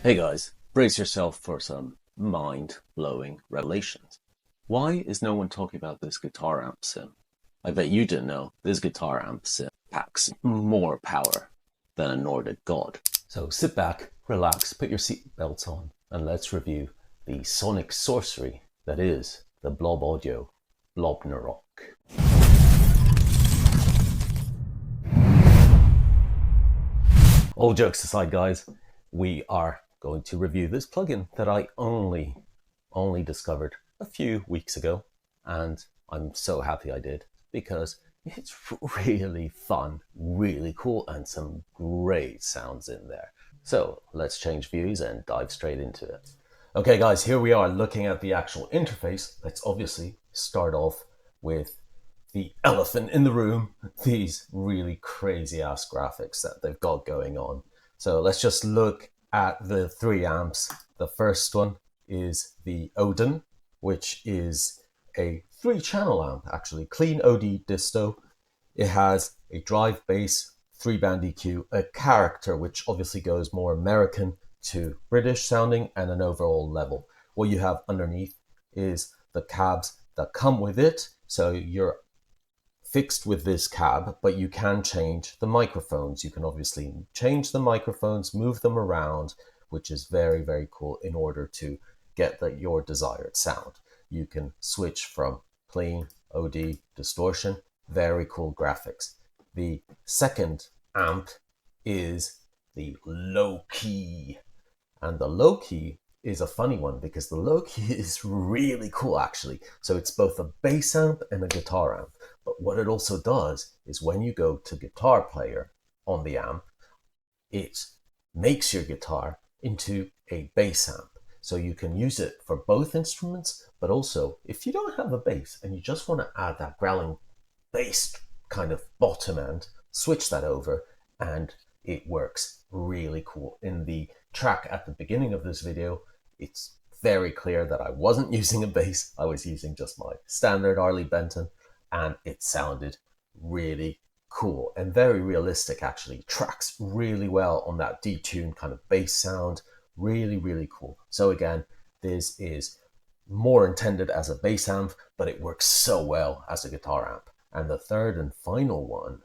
Hey guys, brace yourself for some mind-blowing revelations. Why is no one talking about this guitar amp sim? I bet you didn't know this guitar amp sim packs more power than a Nordic god. So sit back, relax, put your seatbelts on, and let's review the sonic sorcery that is the Blob Audio Blobnarök. All jokes aside, guys, we are going to review this plugin that I only discovered a few weeks ago, and I'm so happy I did because it's really fun, really cool, and some great sounds in there. So let's change views and dive straight into it. Okay guys, here we are looking at the actual interface. Let's obviously start off with the elephant in the room, these really crazy ass graphics that they've got going on. So let's just look at the three amps. The first one is the Odin, which is a 3-channel amp, actually, clean OD disto. It has a drive bass, 3-band EQ, a character, which obviously goes more American to British sounding, and an overall level. What you have underneath is the cabs that come with it. So you're fixed with this cab, but you can change the microphones. You can obviously change the microphones, move them around, which is very, very cool in order to get your desired sound. You can switch from clean, OD, distortion, very cool graphics. The second amp is the Loki. And the Loki is a funny one because the Loki is really cool actually. So it's both a bass amp and a guitar amp. But what it also does is when you go to guitar player on the amp, it makes your guitar into a bass amp. So you can use it for both instruments, but also if you don't have a bass and you just want to add that growling bass kind of bottom end, switch that over and it works really cool. In the track at the beginning of this video, it's very clear that I wasn't using a bass. I was using just my standard Harley Benton, and it sounded really cool and very realistic actually. Tracks really well on that detuned kind of bass sound. Really, really cool. So again, this is more intended as a bass amp, but it works so well as a guitar amp. And the third and final one,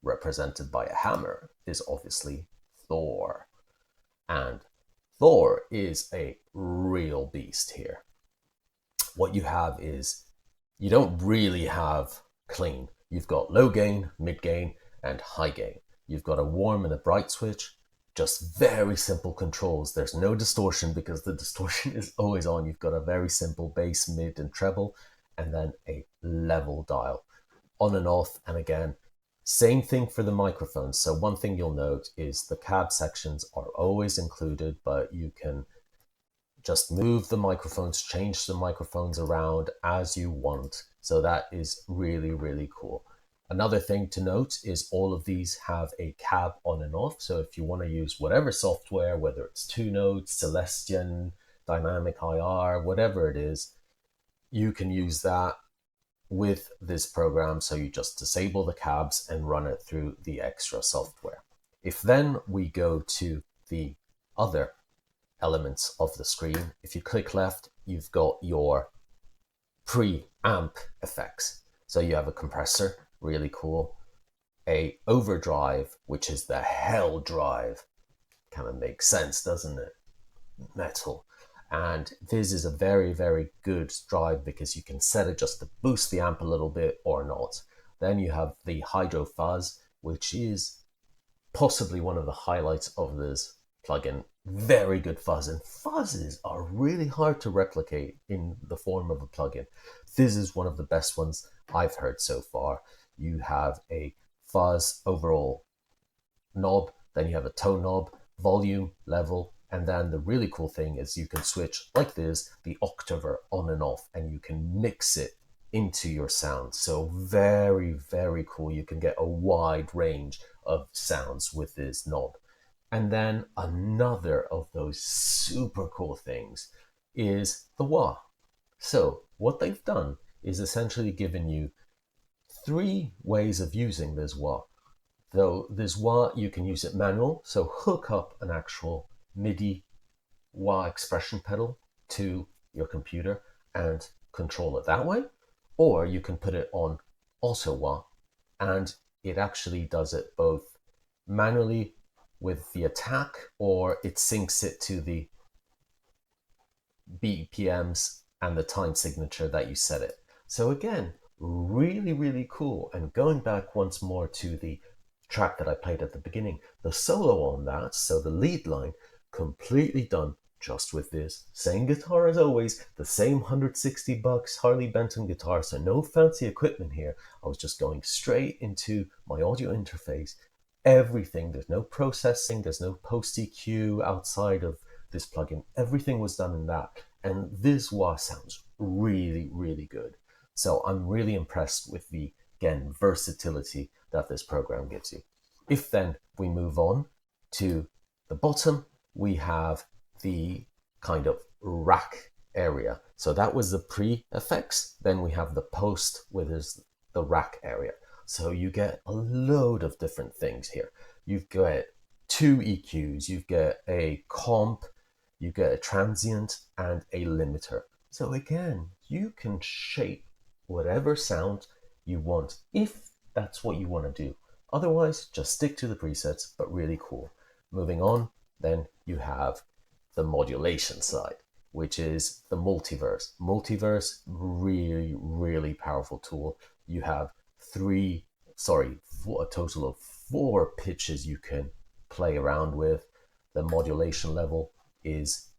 represented by a hammer, is obviously Thor. And Thor is a real beast here. What you have is, you don't really have clean. You've got low gain, mid gain, and high gain. You've got a warm and a bright switch, just very simple controls. There's no distortion because the distortion is always on. You've got a very simple bass, mid, and treble, and then a level dial. On and off, and again, same thing for the microphones. So one thing you'll note is the cab sections are always included, but you can just move the microphones, change the microphones around as you want. So that is really, really cool. Another thing to note is all of these have a cab on and off. So if you want to use whatever software, whether it's 2Note, Celestion, Dynamic IR, whatever it is, you can use that with this program. So you just disable the cabs and run it through the extra software. If then we go to the other elements of the screen, if you click left, you've got your pre-amp effects. So you have a compressor, really cool, a overdrive, which is the hell drive. Kind of makes sense, doesn't it? Metal. And this is a very, very good drive because you can set it just to boost the amp a little bit or not. Then you have the hydro fuzz, which is possibly one of the highlights of this plugin. Very good fuzz, and fuzzes are really hard to replicate in the form of a plugin. This is one of the best ones I've heard so far. You have a fuzz overall knob, then you have a tone knob, volume, level, and then the really cool thing is you can switch like this, the octaver on and off, and you can mix it into your sound. So very, very cool. You can get a wide range of sounds with this knob. And then another of those super cool things is the wah. So what they've done is essentially given you 3 ways of using this wah. Though this wah, you can use it manual, so hook up an actual MIDI wah expression pedal to your computer and control it that way, or you can put it on also wah, and it actually does it both manually with the attack, or it syncs it to the BPMs and the time signature that you set it. So again, really, really cool. And going back once more to the track that I played at the beginning, the solo on that, so the lead line, completely done just with this. Same guitar as always, the same $160 Harley Benton guitar, so no fancy equipment here. I was just going straight into my audio interface. Everything, there's no processing, there's no post EQ outside of this plugin. Everything was done in that. And this wah sounds really, really good. So I'm really impressed with the, again, versatility that this program gives you. If then we move on to the bottom, we have the kind of rack area. So that was the pre-effects. Then we have the post, with the rack area. So you get a load of different things here. You've got 2 EQs, you've got a comp, you get a transient and a limiter. So again, you can shape whatever sound you want if that's what you want to do. Otherwise, just stick to the presets, but really cool. Moving on, then you have the modulation side, which is the multiverse. Multiverse, really, really powerful tool. You have a total of 4 pitches you can play around with. The modulation level is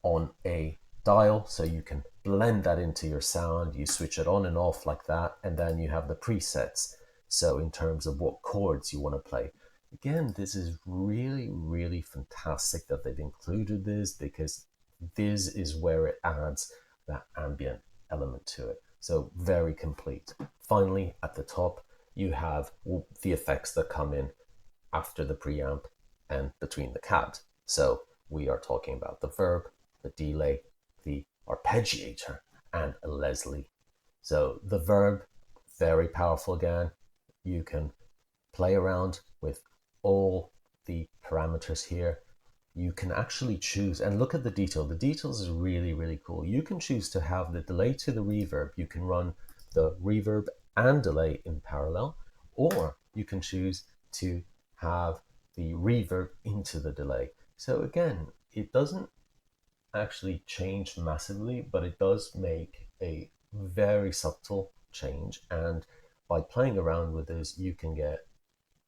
on a dial, so you can blend that into your sound. You switch it on and off like that, and then you have the presets. So in terms of what chords you want to play. Again, this is really, really fantastic that they've included this, because this is where it adds that ambient element to it. So very complete. Finally, at the top, you have the effects that come in after the preamp and between the cabs. So we are talking about the verb, the delay, the arpeggiator, and a Leslie. So the verb, very powerful again. You can play around with all the parameters here. You can actually choose, and look at the detail. The details is really, really cool. You can choose to have the delay to the reverb. You can run the reverb and delay in parallel, or you can choose to have the reverb into the delay. So again, it doesn't actually change massively, but it does make a very subtle change. And by playing around with this, you can get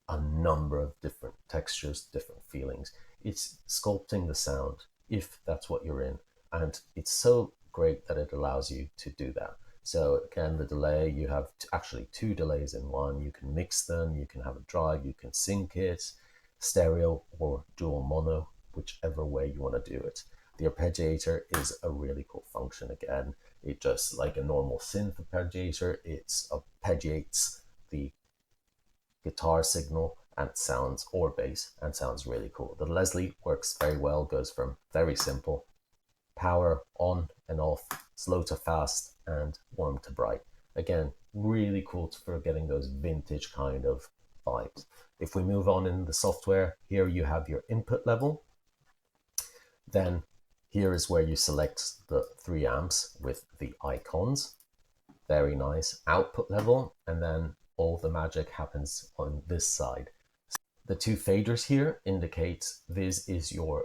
a number of different textures, different feelings. It's sculpting the sound if that's what you're in. And it's so great that it allows you to do that. So again, the delay, you have actually 2 delays in one. You can mix them, you can have a drive, you can sync it, stereo or dual mono, whichever way you want to do it. The arpeggiator is a really cool function. Again, it just like a normal synth arpeggiator, it arpeggiates the guitar signal and sounds, or bass, and sounds really cool. The Leslie works very well, goes from very simple, power on and off, slow to fast, and warm to bright. Again, really cool for getting those vintage kind of vibes. If we move on in the software, here you have your input level. Then here is where you select the 3 amps with the icons. Very nice. Output level, and then all the magic happens on this side. The 2 faders here indicate this is your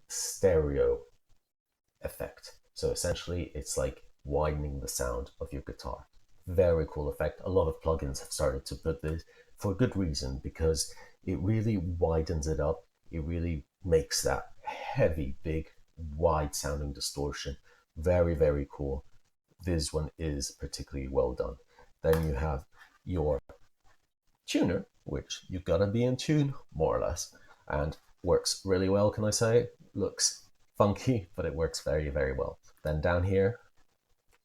stereo effect. So essentially it's like widening the sound of your guitar. Very cool effect. A lot of plugins have started to put this for good reason, because it really widens it up. It really makes that heavy, big, wide sounding distortion. Very, very cool. This one is particularly well done. Then you have your tuner, which you've got to be in tune, more or less, and works really well, can I say? Looks funky, but it works very, very well. Then down here,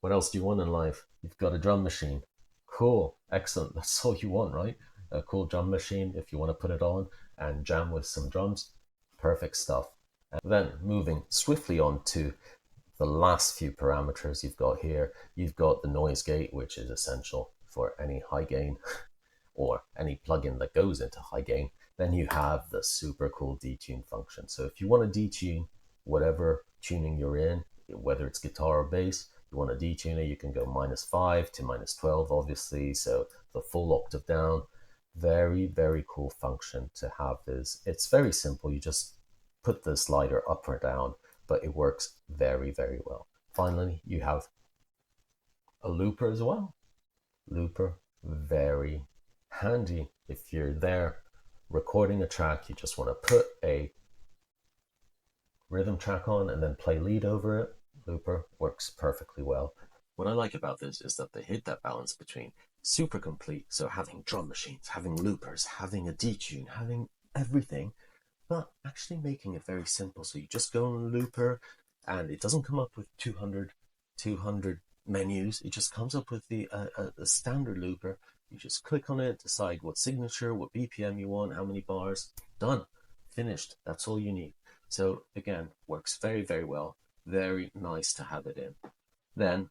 what else do you want in life? You've got a drum machine. Cool, excellent. That's all you want, right? A cool drum machine if you want to put it on and jam with some drums. Perfect stuff. And then moving swiftly on to the last few parameters you've got here. You've got the noise gate, which is essential for any high gain or any plugin that goes into high gain. Then you have the super cool detune function. So if you want to detune whatever tuning you're in, whether it's guitar or bass, you want to detune it, you can go -5 to -12, obviously. So the full octave down. Very, very cool function to have this. It's very simple. You just put the slider up or down, but it works very, very well. Finally, you have a looper as well. Looper, very handy. If you're there recording a track, you just want to put a rhythm track on and then play lead over it. Looper works perfectly well. What I like about this is that they hit that balance between super complete, so having drum machines, having loopers, having a detune, having everything, but actually making it very simple. So you just go on looper and it doesn't come up with 200 menus. It just comes up with the a standard looper. You just click on it, decide what signature, what BPM you want, how many bars, done, finished. That's all you need. So again, works very, very well. Very nice to have it in. Then,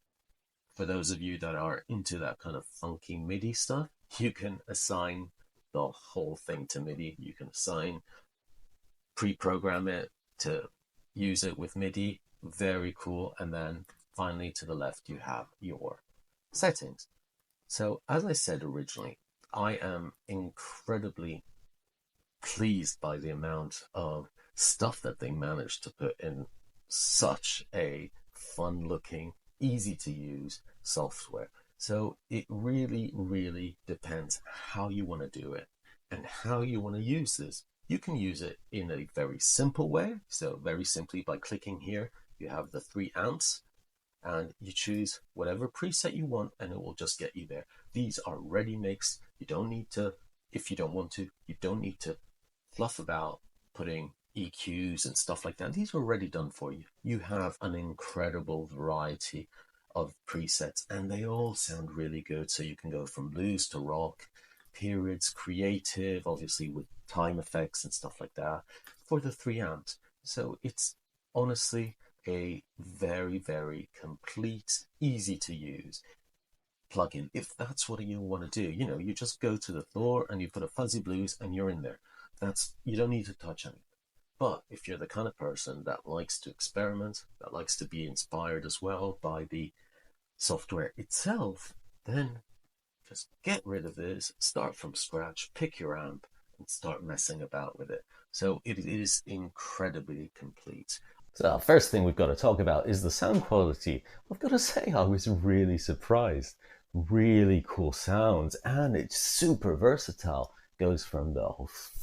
for those of you that are into that kind of funky MIDI stuff, you can assign the whole thing to MIDI. You can assign, pre-program it to use it with MIDI. Very cool. And then finally to the left, you have your settings. So as I said originally, I am incredibly pleased by the amount of stuff that they managed to put in such a fun looking, easy to use software. So it really, really depends how you want to do it and how you want to use this. You can use it in a very simple way. So very simply by clicking here, you have the 3 amps and you choose whatever preset you want and it will just get you there. These are ready mixed. You don't need to, if you don't want to, you don't need to fluff about putting EQs and stuff like that. These are already done for you. You have an incredible variety of presets and they all sound really good. So you can go from blues to rock, periods, creative, obviously with time effects and stuff like that for the 3 amps. So it's honestly a very, very complete, easy to use plugin. If that's what you want to do, you know, you just go to the Thor and you put a fuzzy blues and you're in there. You don't need to touch anything. But if you're the kind of person that likes to experiment, that likes to be inspired as well by the software itself, then just get rid of this, start from scratch, pick your amp and start messing about with it. So it is incredibly complete. So first thing we've got to talk about is the sound quality. I've got to say I was really surprised. Really cool sounds and it's super versatile. Goes from the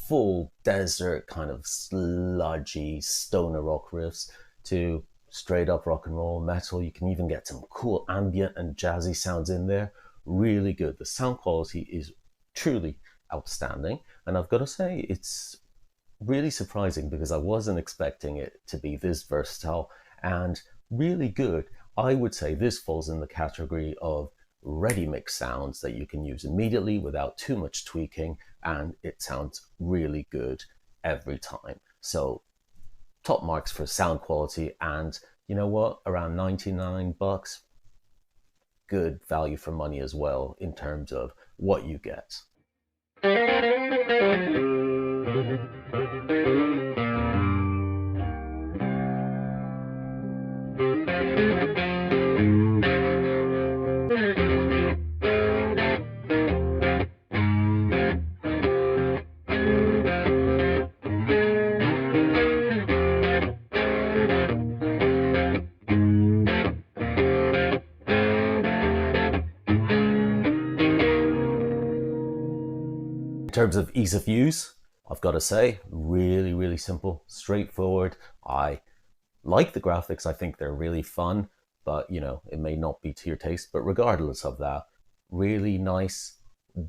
full desert kind of sludgy stoner rock riffs to straight up rock and roll metal. You can even get some cool ambient and jazzy sounds in there. Really good. The sound quality is truly outstanding and I've got to say it's really surprising because I wasn't expecting it to be this versatile and really good. I would say this falls in the category of ready mix sounds that you can use immediately without too much tweaking and it sounds really good every time. So top marks for sound quality and you know what, around 99 bucks, good value for money as well in terms of what you get. In terms of ease of use, I've got to say, really, really simple, straightforward. I like the graphics. I think they're really fun, but you know, it may not be to your taste. But regardless of that, really nice,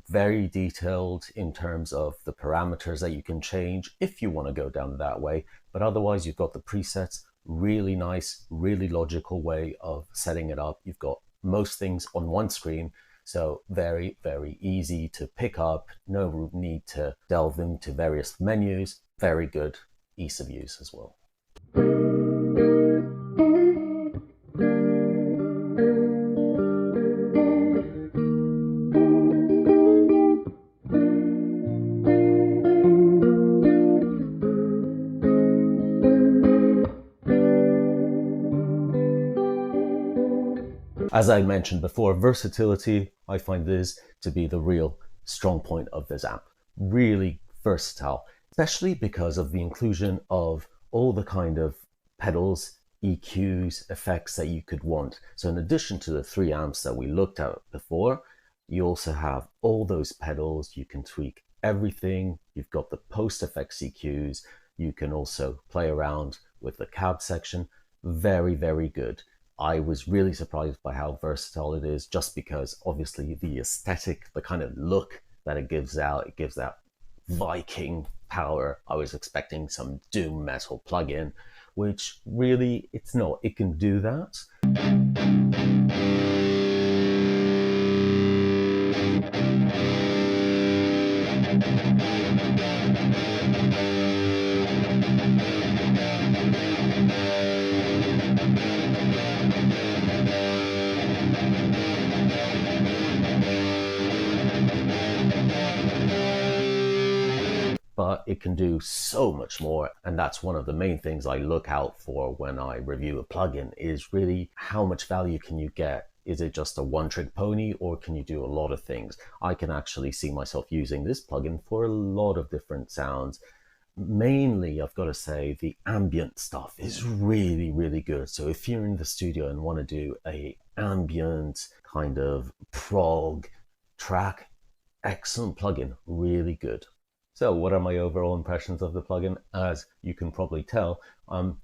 very detailed in terms of the parameters that you can change if you want to go down that way. But otherwise, you've got the presets, really nice, really logical way of setting it up. You've got most things on one screen. So very, very easy to pick up. No need to delve into various menus. Very good ease of use as well. As I mentioned before, versatility, I find this to be the real strong point of this amp. Really versatile, especially because of the inclusion of all the kind of pedals, EQs, effects that you could want. So in addition to the 3 amps that we looked at before, you also have all those pedals. You can tweak everything. You've got the post effects EQs. You can also play around with the cab section. Very, very good. I was really surprised by how versatile it is, just because obviously the aesthetic, the kind of look that it gives out, it gives that Viking power. I was expecting some doom metal plugin, which really it's not. It can do that. But it can do so much more, and that's one of the main things I look out for when I review a plugin, is really how much value can you get. Is it just a one-trick pony, or can you do a lot of things? I can actually see myself using this plugin for a lot of different sounds. Mainly, I've got to say, the ambient stuff is really, really good. So if you're in the studio and want to do a ambient kind of prog track, excellent plugin, really good. So what are my overall impressions of the plugin? As you can probably tell, I'm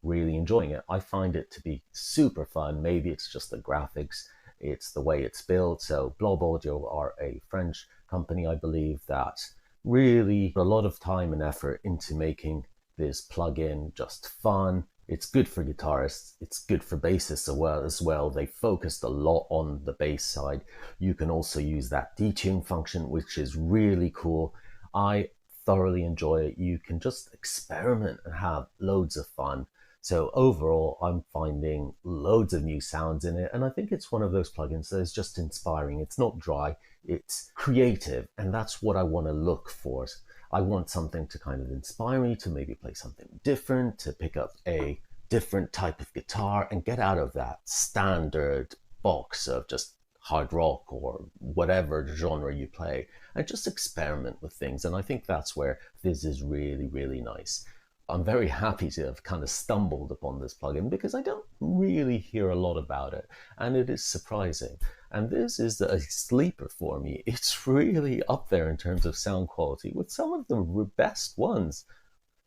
really enjoying it. I find it to be super fun. Maybe it's just the graphics, it's the way it's built. So Blob Audio are a French company, I believe, that really put a lot of time and effort into making this plugin just fun. It's good for guitarists, it's good for bassists as well. They focused a lot on the bass side. You can also use that detune function, which is really cool. I thoroughly enjoy it. You can just experiment and have loads of fun. So overall, I'm finding loads of new sounds in it. And I think it's one of those plugins that is just inspiring. It's not dry, it's creative. And that's what I want to look for. I want something to kind of inspire me to maybe play something different, to pick up a different type of guitar and get out of that standard box of just hard rock or whatever genre you play, and just experiment with things. And I think that's where this is really, really nice. I'm very happy to have kind of stumbled upon this plugin because I don't really hear a lot about it, and it is surprising. And this is a sleeper for me. It's really up there in terms of sound quality with some of the best ones.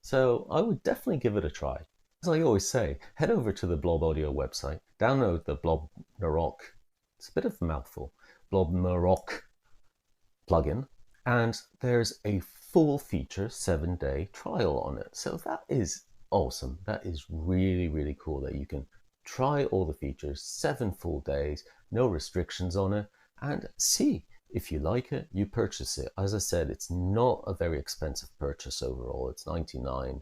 So I would definitely give it a try. As I always say, head over to the Blob Audio website, download the Blobnarök, it's a bit of a mouthful, Blobnarök plugin, and there's a full feature 7-day trial on it. So that is awesome. That is really, really cool that you can try all the features, 7 full days, no restrictions on it, and see if you like it, you purchase it. As I said, it's not a very expensive purchase overall. It's $99,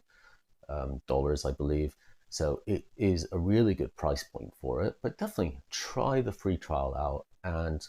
I believe. So it is a really good price point for it, but definitely try the free trial out and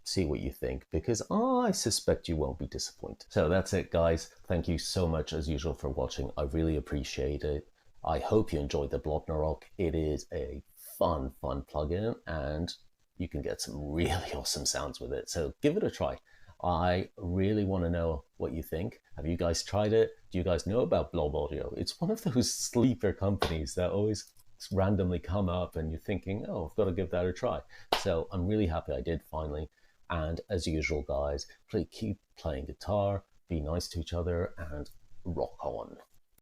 see what you think, because I suspect you won't be disappointed. So that's it, guys. Thank you so much as usual for watching. I really appreciate it. I hope you enjoyed the Blobnarök. It is a fun plugin, and you can get some really awesome sounds with it. So give it a try. I really want to know what you think. Have you guys tried it? Do you guys know about Blob Audio? It's one of those sleeper companies that always randomly come up and you're thinking, oh, I've got to give that a try. So I'm really happy I did finally. And as usual, guys, keep playing guitar, be nice to each other, and rock on.